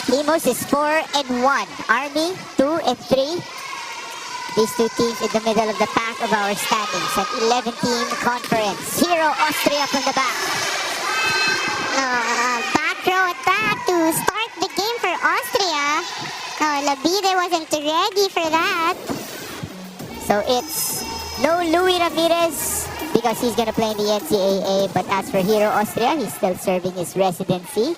Imus is 4-1. Army 2-3. These two teams in the middle of the pack of our standings. An 11-team conference. Hero Austria from the back. Back row attack to start the game for Austria. Labide wasn't ready for that. So it's no Louis Ramirez because he's going to play in the NCAA. But as for Hero Austria, he's still serving his residency.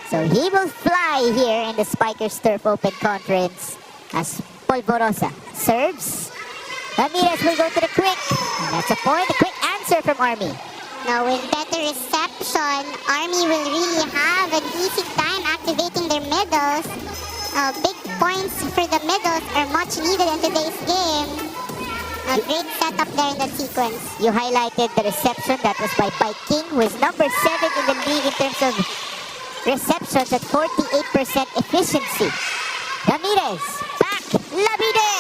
So he will fly here in the Spikers Turf Open Conference as Polvorosa serves. Ramirez will go to the quick. And that's a point, a quick answer from Army. Now with better reception, Army will really have an easy time activating their middles. Big points for the middles are much needed in today's game. A great setup there in that sequence. You highlighted the reception. That was by Pike King, who is number 7 in the league in terms of receptions at 48% efficiency. Ramirez, back, Labide!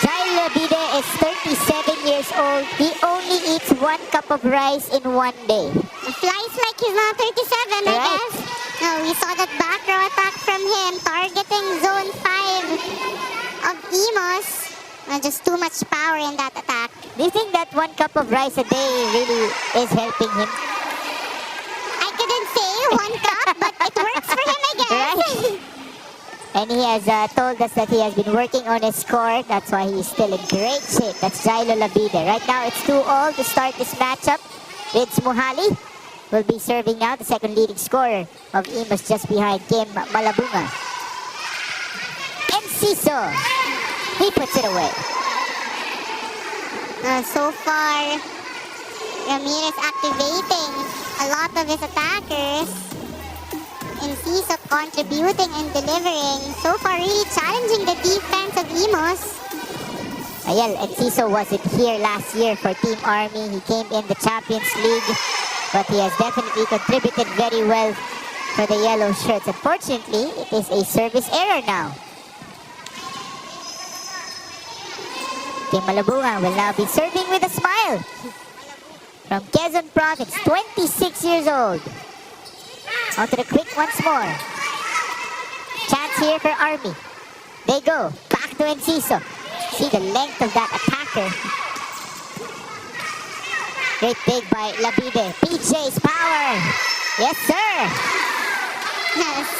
Jai Labide is 37 years old. He only eats 1 cup of rice in 1 day. Flies like he's not 37, I guess. We saw that back row attack from him, targeting zone 5 of Imus. Just too much power in that attack. Do you think that 1 cup of rice a day really is helping him? I couldn't say 1 cup, but it works for him, I guess. Right? And he has told us that he has been working on his score. That's why he's still in great shape. That's Jailo Labide. Right now, it's 2-all to start this matchup. Vince Muhali will be serving now, the second leading scorer of Imus, just behind Kim Malabunga. Enciso, he puts it away. So far, Ramirez activating a lot of his attackers. Enciso contributing and delivering. So far, really challenging the defense of Imus. Ayel, Enciso wasn't here last year for Team Army. He came in the Champions League, but he has definitely contributed very well for the yellow shirts. Unfortunately, it is a service error now. Kim Malabunga will now be serving with a smile. From Quezon Province, 26 years old. Onto the quick once more. Chance here for Army. They go. Back to Enciso. See the length of that attacker. Great dig by Labide. PJ's power. Yes, sir.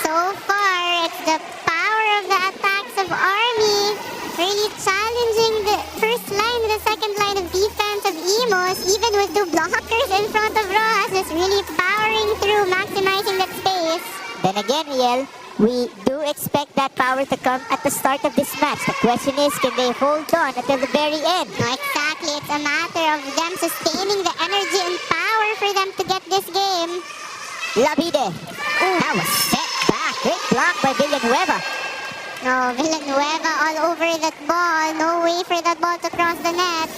So far, it's the power of the attacks of Army. Really challenging the first line and the second line of defense of Imus, even with 2 blockers in front of Rojas, just really powering through, maximizing that space. Then again, Riel, we do expect that power to come at the start of this match. The question is, can they hold on until the very end? No, exactly. It's a matter of them sustaining the energy and power for them to get this game. Labide. That was set back. Great block by Villanueva. No, Villanueva all over that ball. No way for that ball to cross the net.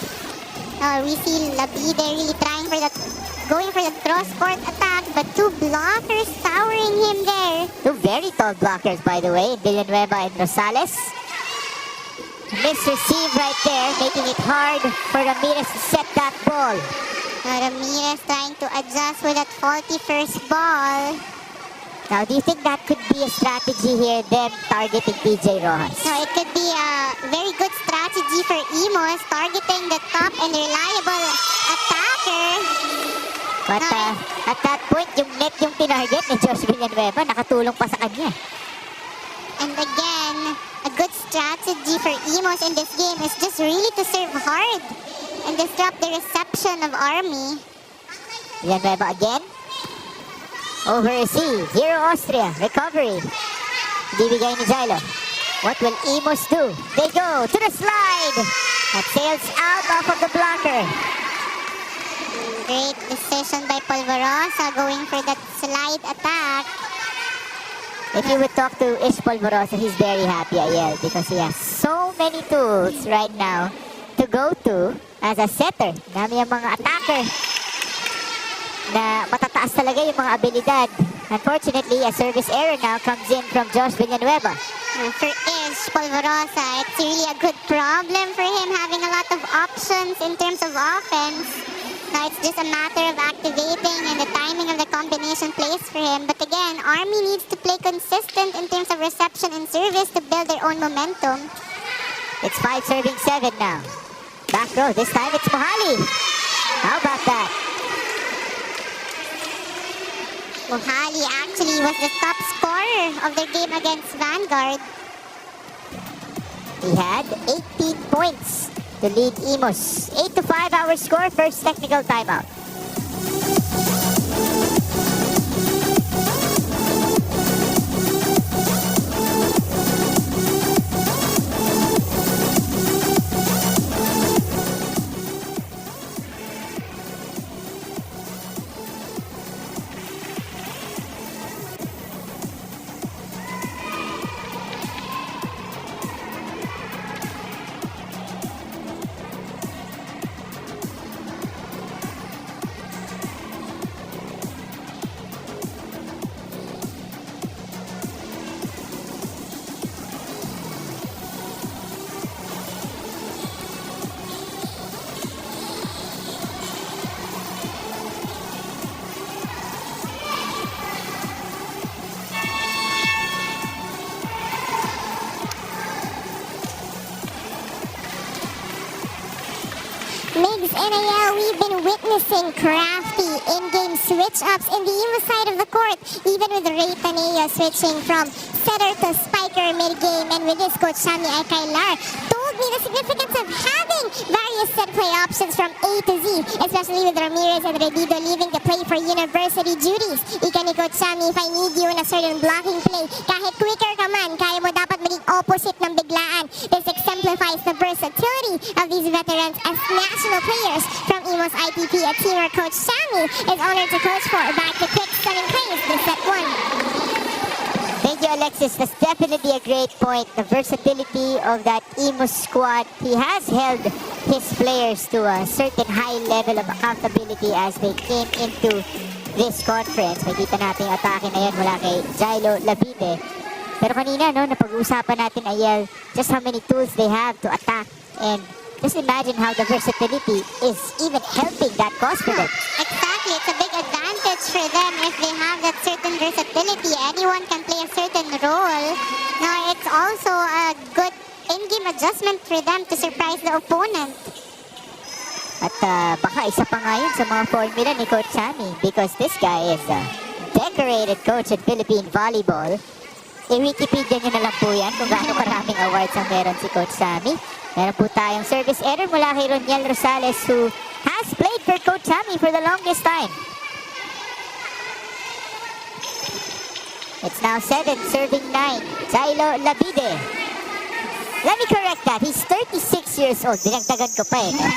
We see Labide really trying for that, going for the cross-court attack, but 2 blockers towering him there. 2 very tall blockers, by the way, Villanueva and Rosales. Misreceive right there, making it hard for Ramirez to set that ball. Ramirez trying to adjust with that faulty first ball. Now, do you think that could be a strategy here, them targeting PJ Rojas? No, it could be a very good strategy for Imus, targeting the top and reliable attacker. But at that point, yung net yung tinarget ni Josh Villanueva, nakatulong pa sa kanya. And again, a good strategy for Imus in this game is just really to serve hard and disrupt the reception of Army. Villanueva again. Over-receive. Hero Austria. Recovery. Bibigay ni Jailo. What will Imus do? They go to the slide. That sails out off of the blocker. Great decision by Polvorosa going for that slide attack. If you would talk to Ish Polvorosa, he's very happy, Ayel, because he has so many tools right now to go to as a setter. Dami ang mga attacker na matataas talaga yung mga abilidad. Unfortunately, a service error now comes in from Josh Villanueva. For Ish Polvorosa, it's really a good problem for him having a lot of options in terms of offense. Now it's just a matter of activating and the timing of the combination plays for him. But again, Army needs to play consistent in terms of reception and service to build their own momentum. It's 5 serving 7 now. Back row, this time it's Mohali. How about that? Mohali actually was the top scorer of their game against Vanguard. He had 18 points to lead Imus. 8-5 our score, first technical timeout. Migs NAL, we've been witnessing crafty in-game switch-ups in the Imus side of the court, even with Ray Tanea switching from setter to spiker mid-game, and with this coach Shami Aikailar told me the significance of having various set play options from A to Z, especially with Ramirez and Redido leaving to play for university duties. Ika ni Coach Shami, if I need you in a certain blocking play, kahit quicker ka man, kaya mo dapat maging opposite ng biglaan. This exemplifies the versatility of these veterans as national players from Imus ITP, a team where Coach Shami is honored to coach for. Back to quick stunning plays this set 1. Thank you, Alexis. That's definitely a great point. The versatility of that Imus squad. He has held his players to a certain high level of accountability as they came into this conference. Makita natin yung atake na yan mula kay Jailo Labide. Pero kanina, no, napag-uusapan natin, Ayel, just how many tools they have to attack. And just imagine how the versatility is even helping that cause for them. Exactly, it's a big advantage for them if they have that certain versatility. Anyone can play a certain role. Now, it's also a good in-game adjustment for them to surprise the opponent. At baka isa pa nga yun sa mga formula ni Coach Shami because this guy is a decorated coach at Philippine Volleyball. I-Wikipedia nyo na lang po yan kung gaano maraming awards ang meron si Coach Shami. Meron po tayong service error mula kay Roniel Rosales who has played for Coach Shami for the longest time. It's now 7, serving 9. Jailo Labide. Let me correct that. He's 36 years old. Dinagdagan ko pa eh. No?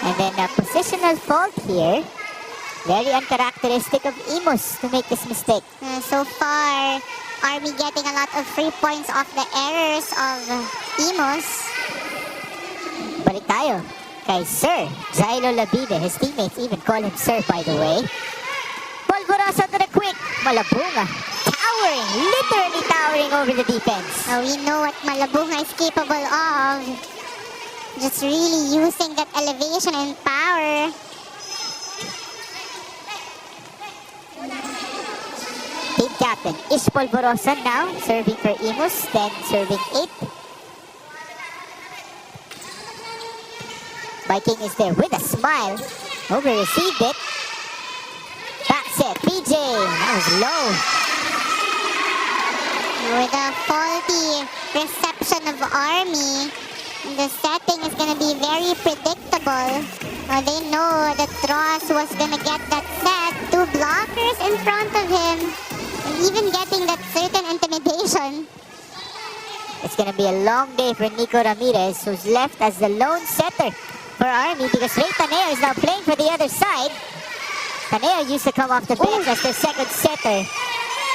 And then a positional fault here. Very uncharacteristic of Imus to make this mistake. So far, Army getting a lot of free points off the errors of Imus. Balik tayo kay Sir Jailo Labide. His teammates even call him Sir, by the way. Polvorosa to the quick. Malabunga. Towering, literally towering over the defense. We know what Malabunga is capable of. Just really using that elevation and power. Team captain Ish Polvorosa now serving for Imus, then serving 8. Viking is there with a smile. Over received it. Back set, PJ. That was low. With a faulty reception of Army, the setting is going to be very predictable. They know that Ross was going to get that set. 2 blockers in front of him. And even getting that certain intimidation. It's going to be a long day for Nico Ramirez, who's left as the lone setter for Army because Ray Taneo is now playing for the other side. Taneo used to come off the bench as their second setter.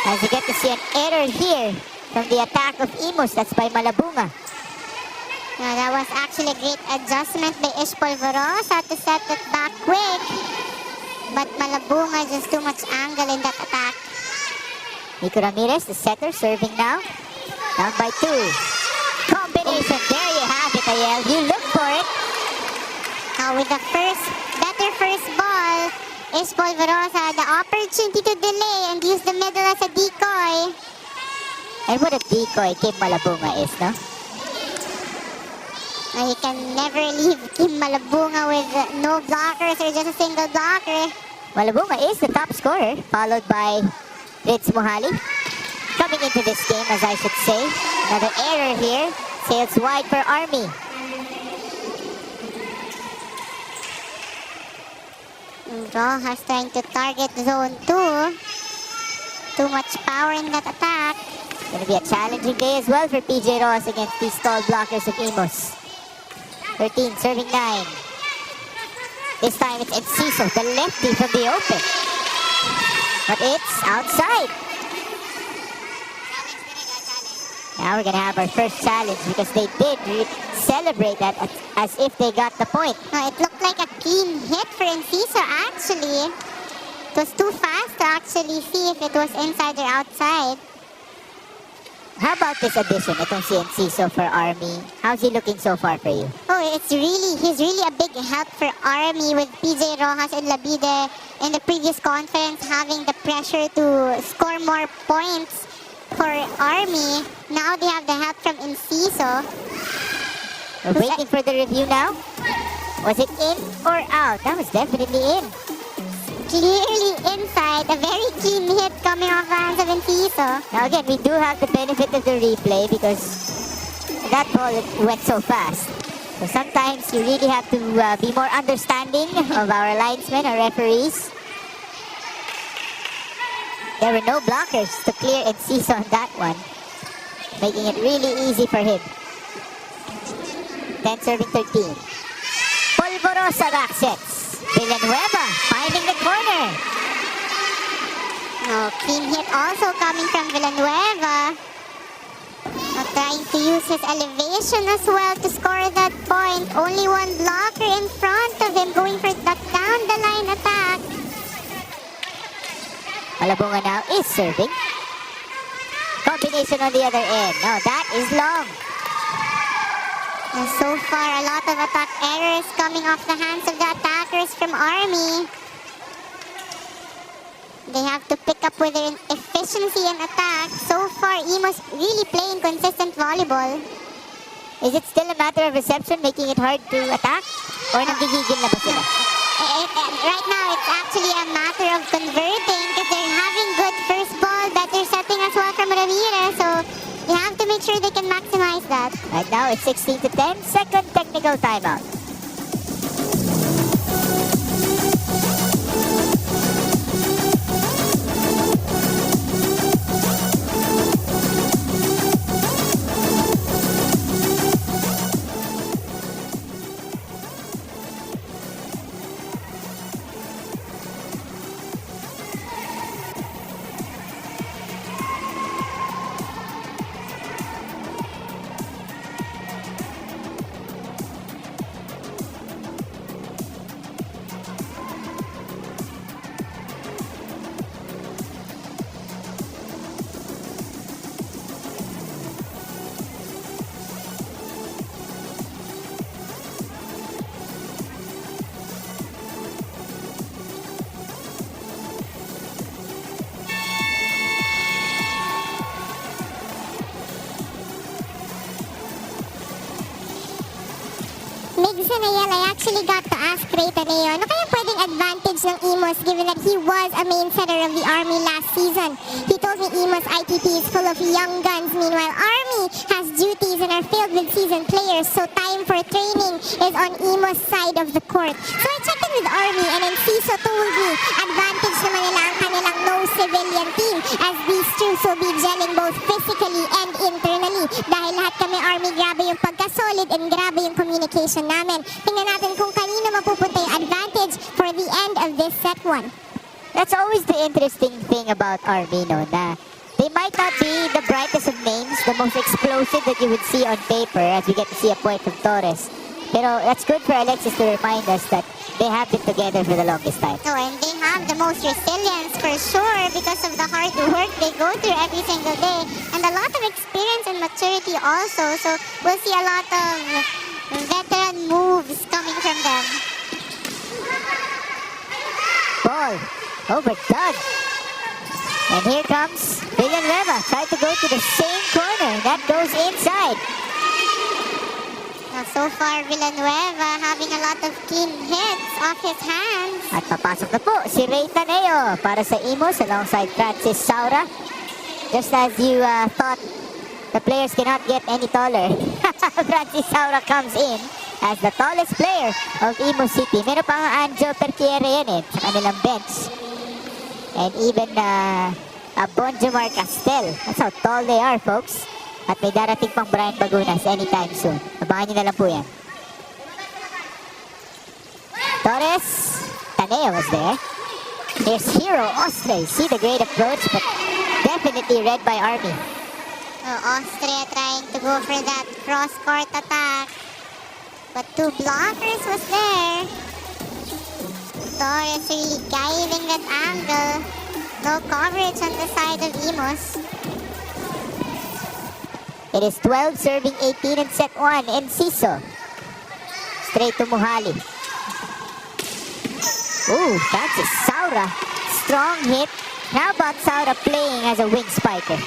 As you get to see an error here from the attack of Imus. That's by Malabunga. That was actually a great adjustment by Ish Polvorosa to set it back quick. But Malabunga just too much angle in that attack. Nico Ramirez, the setter, serving now. Down by 2. Combination. There you have it, Ayel. You look for it. With the better first ball, is Polvorosa. The opportunity to delay and use the middle as a decoy. And what a decoy Kim Malabunga is, no? You can never leave Kim Malabunga with no blockers or just a single blocker. Malabunga is the top scorer, followed by Ritz Mohali. Coming into this game, as I should say. Another error here. Sails wide for Army. Rojas trying to target zone 2. Too much power in that attack. Gonna be a challenging day as well for PJ Ross against these tall blockers of Imus. 13 serving 9. This time it's Enciso, the lefty from the open. But it's outside. Now we're gonna have our first challenge because they did celebrate that as if they got the point. No, it looked like a clean hit for Enciso actually. It was too fast to actually see if it was inside or outside. How about this addition, itong si Enciso for Army? How's he looking so far for you? Oh, he's really a big help for Army with PJ Rojas and Labide in the previous conference having the pressure to score more points for Army. Now they have the help from Enciso. We're waiting for the review now. Was it in or out? That was definitely in. Clearly inside, a very clean hit coming off the hands of Enciso. Now again, we do have the benefit of the replay because that ball went so fast. So sometimes you really have to be more understanding of our linesmen, our referees. There were no blockers to clear Enciso on that one, making it really easy for him. 10 serving 13. Polvorosa back sets. Villanueva finding the corner. No, clean hit also coming from Villanueva. Trying to use his elevation as well to score that point. Only one blocker in front of him going for that down the line attack. Malabunga now is serving. Combination on the other end. Now that is long. And so far, a lot of attack errors coming off the hands of the attackers from Army. They have to pick up with their efficiency and attack. So far, Imus really playing consistent volleyball. Is it still a matter of reception making it hard to attack? Or nagigigil na ba sila? Right now, it's actually a matter of converting because they're having good first ball, better setting as well from Ramirez. So they have to make sure they can maximize that. Right now, it's 16 to 10. Second technical timeout. Migs and Ayel, I actually got to ask Ray Taneo, ano kaya pwedeng advantage ng Imus given that he was a main setter of the Army last season? He told me Imus ITP is full of young guns, meanwhile Army has duties and are filled with seasoned players, so time for training is on Imus' side of the court. So I checked in with Army and then Ciso told me advantage naman nila ang kanilang no-civilian team as these troops will be gelling both physically and internally. Dahil lahat kami Army, grabe yung pagka-solid and grabe yung communication namin. Tingnan natin kung kanino mapupunta yung advantage for the end of this set 1. That's always the interesting thing about Army, no? Na they might not be the brightest of names, the most explosive that you would see on paper as we get to see a point from Torres. Pero that's good for Alexis to remind us that they have been together for the longest time. Oh, and they have the most resilience for sure because of the hard work they go through every single day. And a lot of experience and maturity also. So we'll see a lot of veteran moves coming from them. ball. Overdone. And here comes Villanueva. Tried to go to the same corner. That goes inside. Now, so far, Villanueva having a lot of clean hits off his hands. At papasok na po si Ray Taneo para sa Imus alongside Francis Saura. Just as you thought the players cannot get any taller, Francis Saura comes in as the tallest player of Imus City. Meron pa ang Anjo Perquiere yan sa kanilang bench. And even Bonjomar Castel. That's how tall they are, folks. At may darating pang Brian Bagunas anytime soon. Abangan nyo na lang po yan. Torres, Taneo was there. Here's Hero Ostre. See the great approach, but definitely read by Army. Austria trying to go for that cross-court attack. But two blockers was there. Torres really guiding that angle. No coverage on the side of Imus. It is 12 serving 18 in set 1 in Ciso. Straight to Muhali. Ooh, Francis Saura. Strong hit. How about Saura playing as a wing spiker?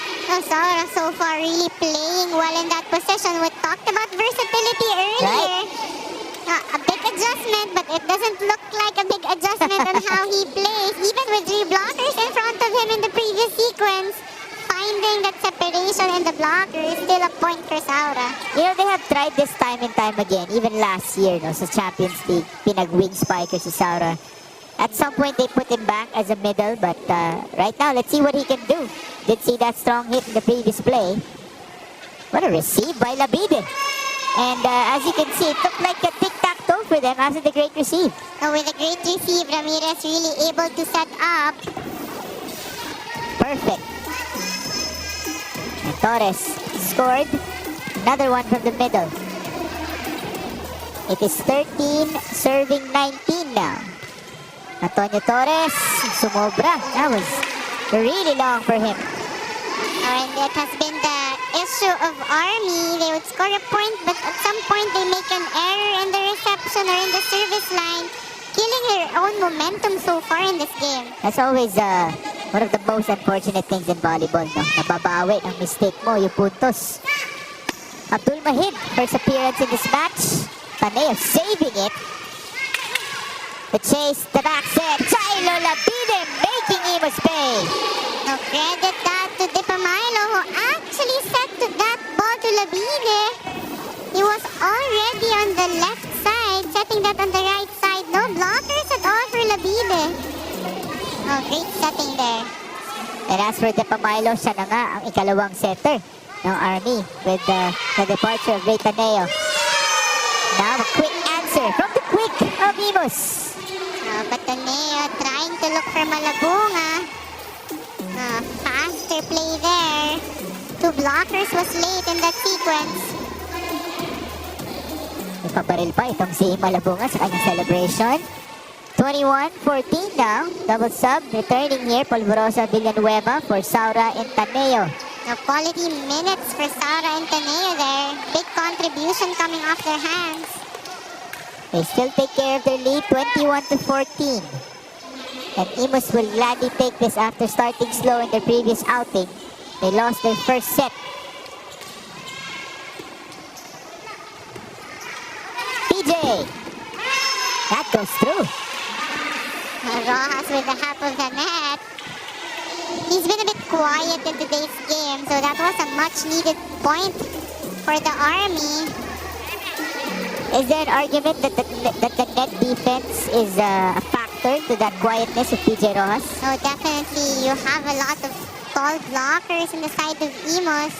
Saura so far really playing well in that position. We talked about versatility earlier. A big adjustment, but it doesn't look like a big adjustment on how he plays. Even with 3 blockers in front of him in the previous sequence, finding that separation in the blocker is still a point for Saura. You know, they have tried this time and time again. Even last year, no, sa Champions League, pinag-wing spiker si Saura. At some point, they put him back as a middle, but right now, let's see what he can do. Did see that strong hit in the previous play. What a receive by Labide. And as you can see, it looked like a tic-tac-toe for them after the great receive. With a great receive, Ramirez really able to set up. Perfect. And Torres scored another one from the middle. It is 13 serving 19 now. Antonio Torres, sumobra. That was really long for him. And it has been the issue of Army. They would score a point, but at some point they make an error in the reception or in the service line, killing their own momentum so far in this game. That's always one of the most unfortunate things in volleyball, no? Nababawi ng mistake mo, yung puntos. Abdul Mahid, first appearance in this match. Taneo saving it. The chase, the back set, Chilo Labide making Imus pay. Now credit that to Dipamilo, who actually set that ball to Labide. He was already on the left side, setting that on the right side. No blockers at all for Labide. Great setting there. And as for Dipamilo, siya na nga ang ikalawang setter ng Army with the departure of Ray Taneo. Now a quick answer from the quick of Imus. But Taneo trying to look for Malabunga. Faster play there. 2 blockers was late in that sequence. Ipabaril pa itong si Malabunga sa kanyang celebration. 21-14 now. Double sub. Returning here, Polvorosa Villanueva for Saura and Taneo. Now quality minutes for Saura and Taneo there. Big contribution coming off their hands. They still take care of their lead, 21-14. And Imus will gladly take this after starting slow in their previous outing. They lost their first set. PJ! That goes through. Rojas with the half of the net. He's been a bit quiet in today's game, so that was a much needed point for the Army. Is there an argument that the net defense is a factor to that quietness of PJ Rojas? No, definitely. You have a lot of tall blockers in the side of Imus.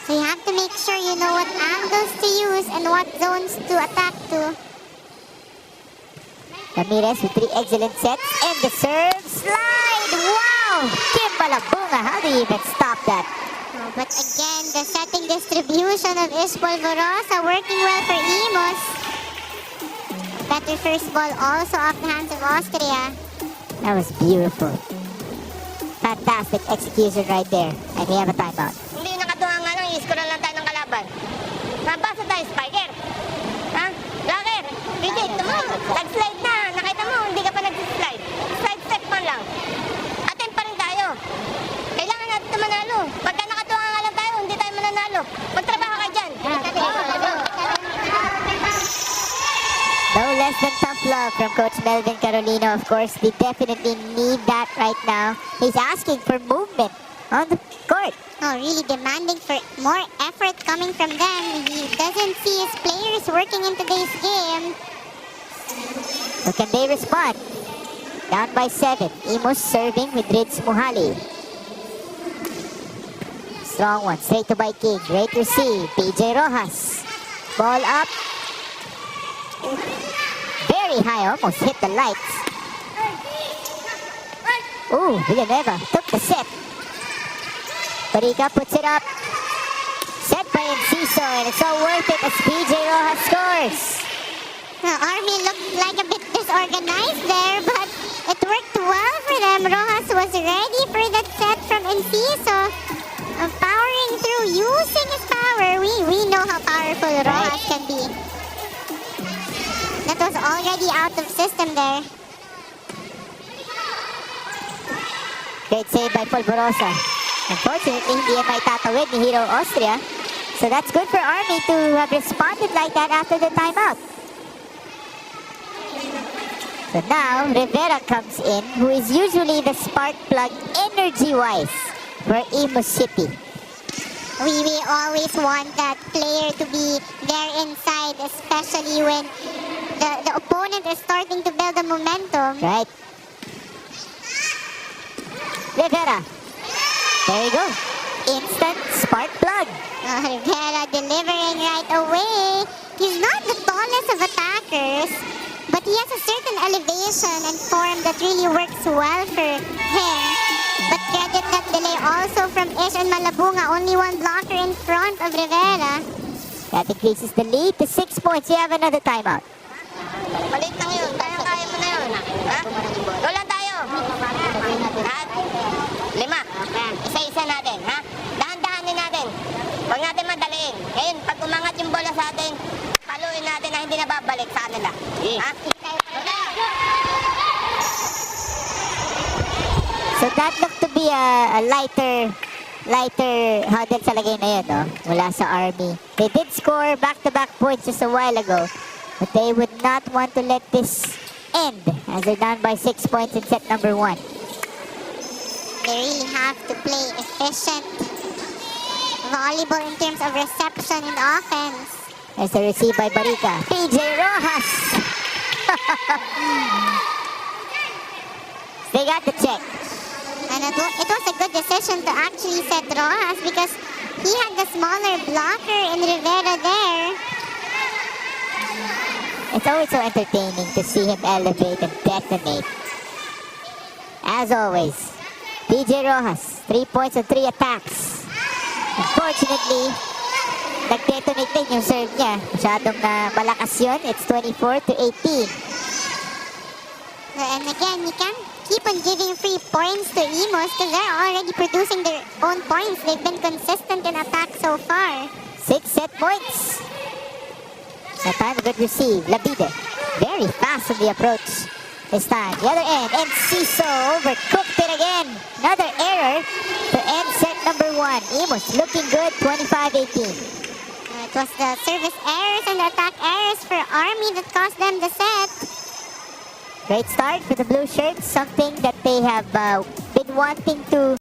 So you have to make sure you know what angles to use and what zones to attack to. Ramirez with 3 excellent sets and the serve slide! Wow! Kim Malabunga, how do you even stop that? But again, the setting distribution of Polvorosa working well for Imus. Better first ball also off the hands of Austria. That was beautiful. Fantastic execution right there. And we have a timeout. Hindi nakatunga nga lang, i-score lang tayo ng kalaban. Nabasa tayo, spiker. Ha? Locker, Bridget, nag-slide na. Nakita mo, hindi ka pa nag-slide. help from Coach Melvin Carolino, of course. They definitely need that right now. He's asking for movement on the court. Oh, really demanding for more effort coming from them. He doesn't see his players working in today's game. So can they respond? Down by 7. Imus serving with Rids Muhali. Strong one, straight to by King. Great receive. PJ Rojas. Ball up. Very high, almost hit the lights. Ooh, Villanueva took the set. Barica puts it up. Set by Enciso, and it's all worth it as PJ Rojas scores. Army looked like a bit disorganized there, but it worked well for them. Rojas was ready for that set from Enciso. Powering through, using his power. We know how powerful Rojas can be. That was already out of system there. Great save by Polvorosa. Unfortunately, hindi yan may tatawid ni Hero Austria. So that's good for Army to have responded like that after the timeout. So now, Rivera comes in, who is usually the spark plug energy-wise for Imus City. We always want that player to be there inside, especially when the opponent is starting to build the momentum. Right. Rivera. There you go. Instant spark plug. Rivera delivering right away. He's not the tallest of attackers, but he has a certain elevation and form that really works well for him. But credit that delay also from Ish and Malabunga. Only one blocker in front of Rivera. That increases the lead to 6 points. You have another timeout. Malit lang yun. Kaya mo na yun. Ha? Wala tayo. Ha? 5. Isa-isa natin. Ha? Dahan-dahanin natin. Huwag natin madaliin. Ngayon, pag umangat yung bola sa atin, paluin natin na hindi na babalik sa kanila. Ha? So that looked to be a lighter huddle sa lagay na yun, no? Mula sa Army. They did score back-to-back points just a while ago, but they would not want to let this end as they're down by 6 points in set number 1. They really have to play efficient volleyball in terms of reception and offense. There's a receive by Barica. PJ Rojas! They got the check. And it was a good decision to actually set Rojas because he had the smaller blocker in Rivera there. It's always so entertaining to see him elevate and detonate. As always, PJ Rojas, 3 points and 3 attacks. Unfortunately, nag-detonate din yung serve niya. Masyadong malakas yun. It's 24-18. And again, you can't keep on giving free points to Imus because they're already producing their own points. They've been consistent in attack so far. 6 set points. That time, a good receive. Labide, very fast in the approach. This time, the other end, and Ciso overcooked it again. Another error to end set number 1. Imus looking good, 25-18. It was the service errors and the attack errors for Army that cost them the set. Great start for the blue shirts, something that they have been wanting to